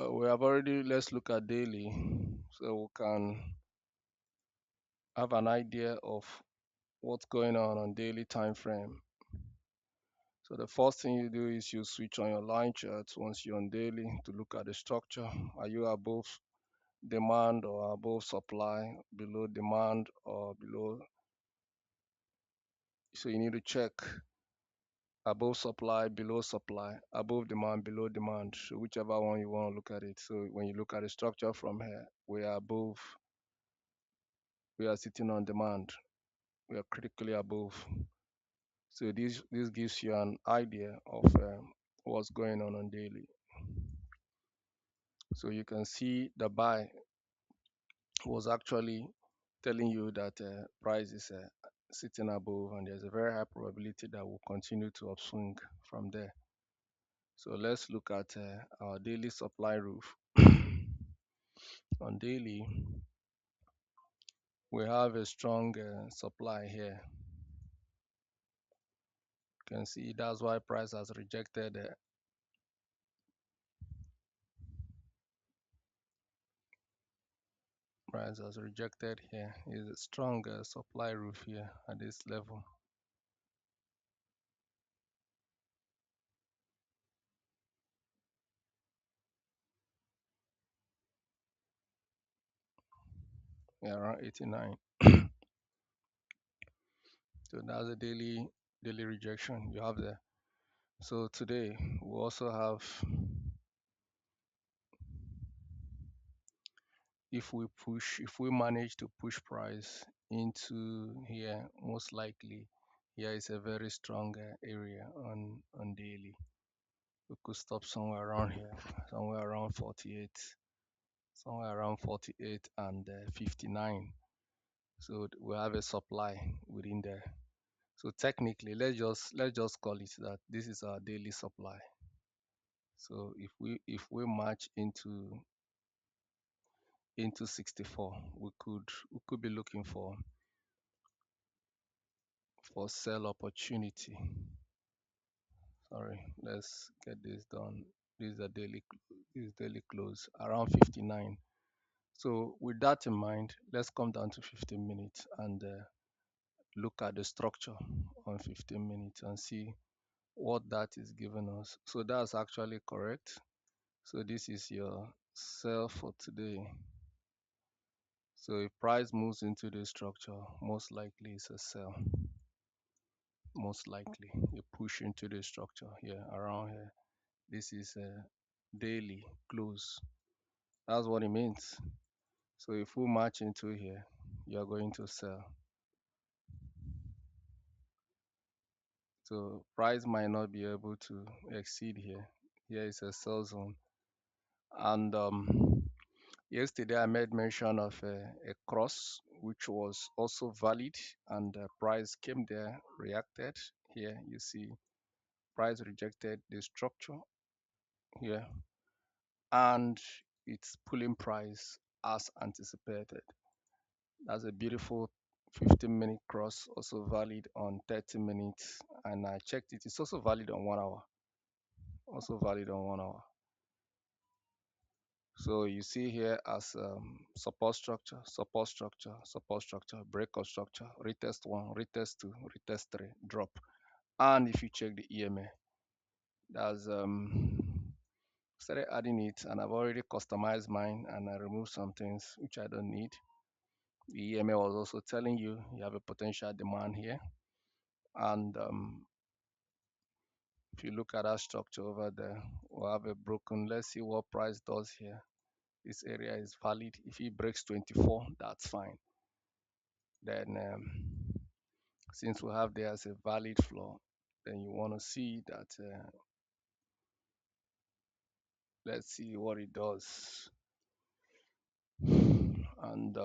We have already, let's look at daily so we can have an idea of what's going on daily time frame. So the first thing you do is you switch on your line charts once you're on daily to look at the structure. Are you above demand or above supply, below demand or below? So you need to check above supply, below supply, above demand, below demand. So whichever one you want to look at it. So when you look at the structure from here, we are above, we are sitting on demand, we are critically above. So this gives you an idea of what's going on daily. So you can see the buy was actually telling you that price is sitting above, and there's a very high probability that will continue to upswing from there. So let's look at our daily supply roof. On daily, we have a strong supply here. You can see that's why price has rejected price has rejected here. Is a strong supply roof here at this level. Yeah, around 89. So that's a daily rejection you have there. So today we also have, if we manage to push price into here, most likely here is a very strong area on daily. We could stop somewhere around here, somewhere around 48, somewhere around 48 and 59. So we have a supply within there. So technically, let's just call it that this is our daily supply. So if we match into 64, we could be looking for sell opportunity. Sorry, let's get this done. This is daily close around 59. So with that in mind, let's come down to 15 minutes and look at the structure on 15 minutes and see what that is giving us. So that's actually correct. So this is your sell for today. So if price moves into the structure, most likely it's a sell. Most likely you push into the structure here around here. This is a daily close. That's what it means. So if we match into here, you're going to sell. So price might not be able to exceed here. Here is a sell zone. And yesterday I made mention of a cross which was also valid, and price came there, reacted. Here you see price rejected the structure here, and it's pulling price as anticipated. That's a beautiful 15-minute cross, also valid on 30 minutes, and I checked it. It's also valid on 1 hour. Also valid on 1 hour. So you see here as support structure, support structure, breakout structure, retest one, retest two, retest three, drop. And if you check the EMA, that's started adding it, and I've already customized mine, and I removed some things which I don't need. The EMA was also telling you have a potential demand here, and if you look at that structure over there, we'll have a broken. Let's see what price does here. This area is valid. If it breaks 24, that's fine. Then since we have there as a valid floor, then you want to see that, let's see what it does. And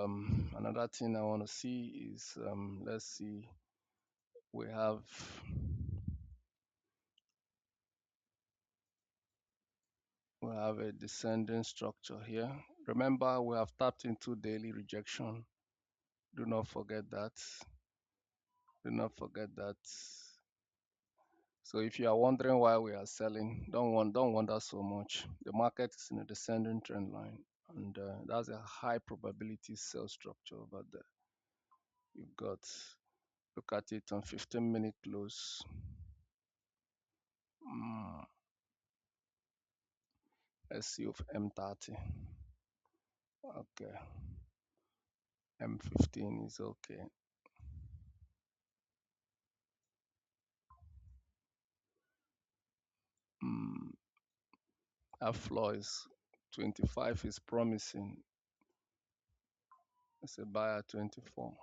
another thing I want to see is, let's see, we have a descending structure here. Remember, we have tapped into daily rejection. Do not forget that. Do not forget that. So if you are wondering why we are selling, don't wonder so much. The market is in a descending trend line, and that's a high probability sell structure over there. You've got, look at it on 15-minute close. Mm, let's see if M30. Okay, M15 is okay. Mm, that floor is 25 is promising. It's a buyer 24.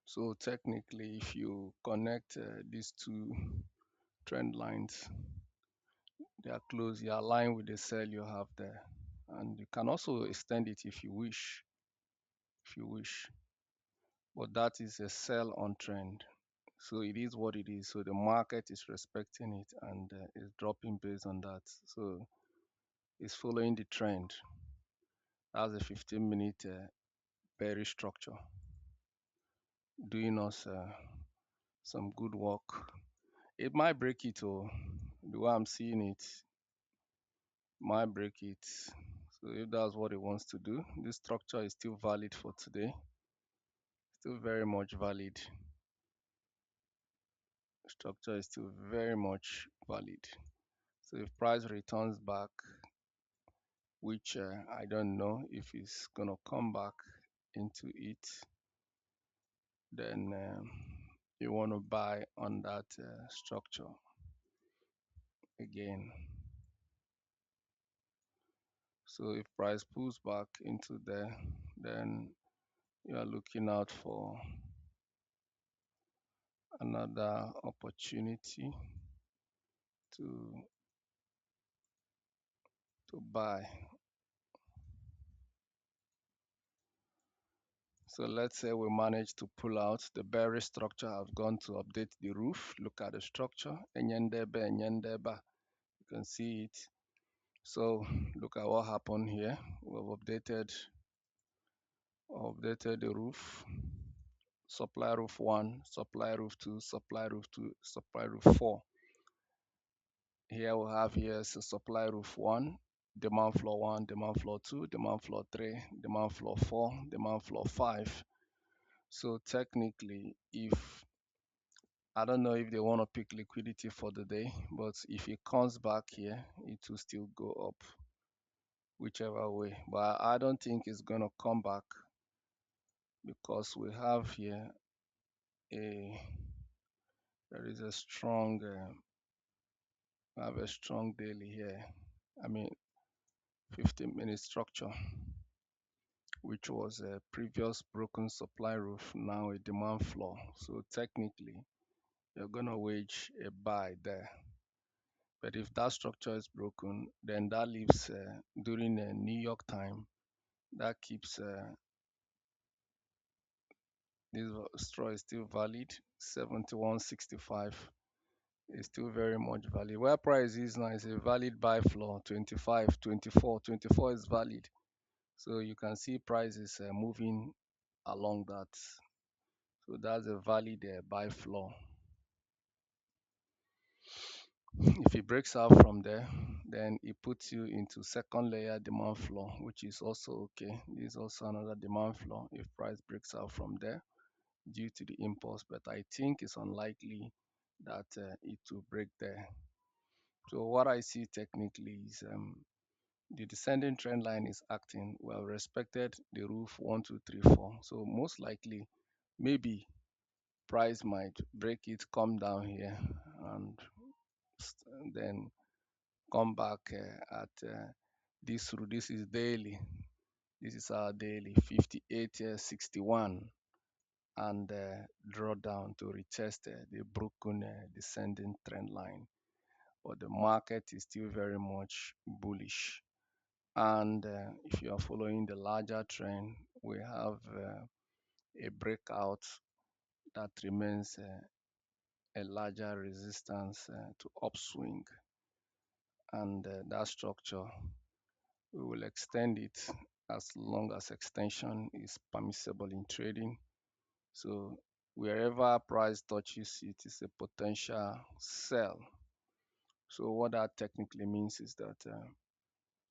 So technically, if you connect these two trend lines, they are close, you align with the sell you have there. And you can also extend it if you wish. But that is a sell on trend. So it is what it is. So the market is respecting it and is dropping based on that. So it's following the trend. That's a 15-minute bearish structure, doing us some good work. It might break it, or the way I'm seeing it, might break it. So if that's what it wants to do, this structure is still valid for today, still very much valid. Structure is still very much valid. So if price returns back, which I don't know if it's gonna come back into it, then you want to buy on that structure again. So if price pulls back into there, then you are looking out for another opportunity to buy. So let's say we manage to pull out the bearish structure. I've gone to update the roof. Look at the structure. Enyendebe, enyendeba. You can see it. So look at what happened here. We've updated the roof. Supply roof 1, supply roof 2, supply roof 2, supply roof 4. Here we have here is a supply roof 1, demand floor 1, demand floor 2, demand floor 3, demand floor 4, demand floor 5. So technically, if I don't know if they want to pick liquidity for the day, but if it comes back here, it will still go up whichever way. But I don't think it's going to come back because we have here a there is a strong have a strong daily here. I mean 15-minute structure, which was a previous broken supply roof, now a demand floor. So technically, you're gonna wage a buy there. But if that structure is broken, then that leaves during New York time, that keeps this straw is still valid. 71.65 is still very much valid. Where price is now is a valid buy floor. 25, 24, 24 is valid. So you can see prices moving along that. So that's a valid buy floor. If it breaks out from there, then it puts you into second layer demand floor, which is also okay. This is also another demand floor if price breaks out from there due to the impulse, but I think it's unlikely that it will break there. So what I see technically is the descending trend line is acting well, respected the roof 1 2 3 4. So most likely, maybe price might break it, come down here, and then come back at this route. This is daily. This is our daily 58.61 and draw down to retest the broken descending trend line. But the market is still very much bullish. And if you are following the larger trend, we have a breakout that remains a larger resistance to upswing, and that structure we will extend it as long as extension is permissible in trading. So wherever price touches it is a potential sell. So what that technically means is that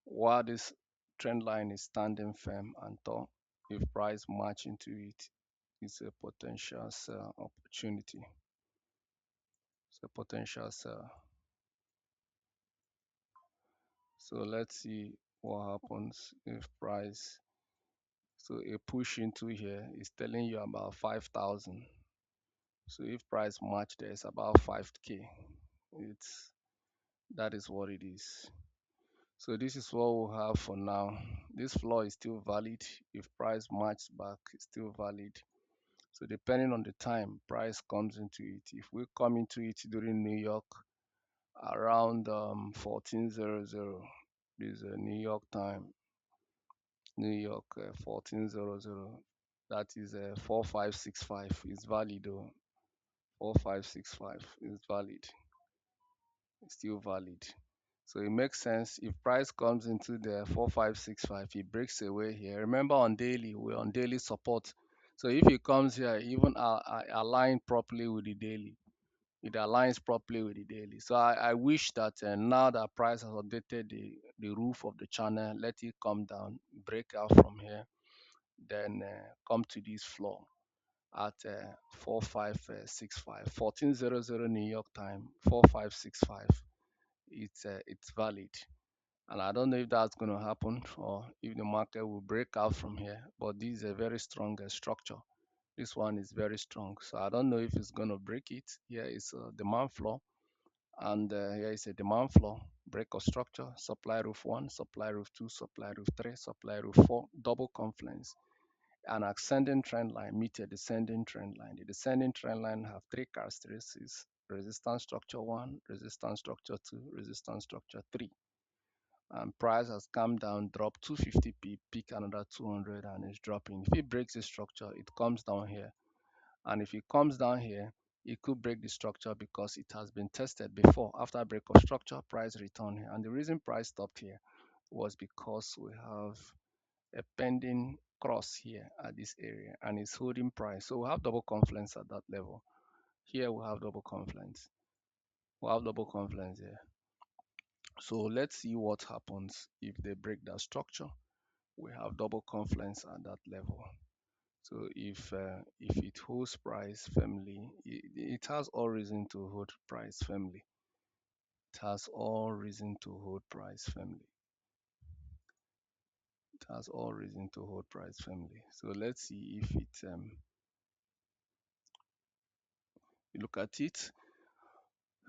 while this trend line is standing firm and tall, if price match into it, it's a potential sell opportunity. It's a potential sell. So let's see what happens if price. So a push into here is telling you about 5,000. So if price match there is about 5k. It's that is what it is. So this is what we'll have for now. This floor is still valid. If price matches back, it's still valid. So depending on the time price comes into it, if we come into it during New York around 1400, this is New York time, New York 1400, that is 4565 is valid though. 4565 is valid, it's still valid. So it makes sense if price comes into the 4565, it breaks away here. Remember on daily, we're on daily support. So if it comes here, even align properly with the daily, it aligns properly with the daily. So I wish that now that price has updated the roof of the channel, let it come down, break out from here, then come to this floor at 4565, 1400 New York time, 4565. It's valid, and I don't know if that's going to happen or if the market will break out from here, but this is a very strong structure. This one is very strong, so I don't know if it's going to break it. Here is a demand floor, and here is a demand floor, break of structure, supply roof 1, supply roof 2, supply roof 3, supply roof 4, double confluence, an ascending trend line meet a descending trend line. The descending trend line have three characteristics: resistance structure 1, resistance structure 2, resistance structure 3. And price has come down, dropped 250p, pick another 200, and it's dropping. If it breaks the structure, it comes down here. And if it comes down here, it could break the structure because it has been tested before. After break of structure, price return here. And the reason price stopped here was because we have a pending cross here at this area, and it's holding price. So we have double confluence at that level. Here we have double confluence. We have double confluence here. So let's see what happens if they break that structure. We have double confluence at that level. So if it holds price firmly, it has all reason to hold price firmly. It has all reason to hold price firmly. It has all reason to hold price firmly. So let's see if it you look at it.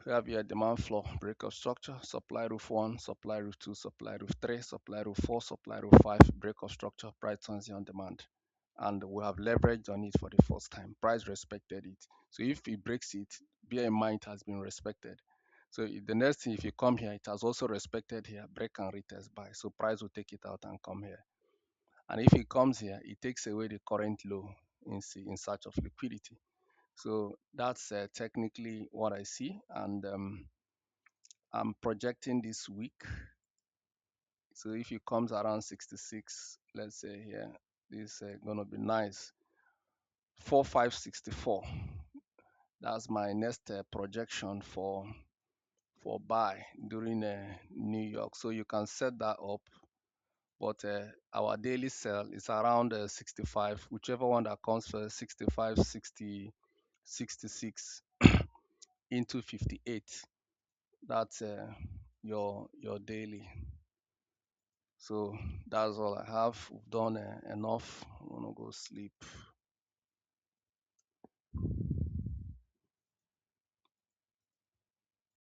We have here demand floor, break of structure, supply roof 1, supply roof 2, supply roof 3, supply roof 4, supply roof 5, break of structure, price transient demand. And we have leveraged on it for the first time. Price respected it. So if it breaks it, bear in mind it has been respected. So the next thing, if you come here, it has also respected here, break and retest buy. So price will take it out and come here. And if it comes here, it takes away the current low in search of liquidity. So that's technically what I see, and I'm projecting this week. So if it comes around 66, let's say here, this is gonna be nice. 4564. That's my next projection for buy during New York. So you can set that up, but our daily sell is around 65, whichever one that comes first, 65, 60, 66 into 58. That's your daily. So that's all I have. We've done enough. I'm gonna go sleep.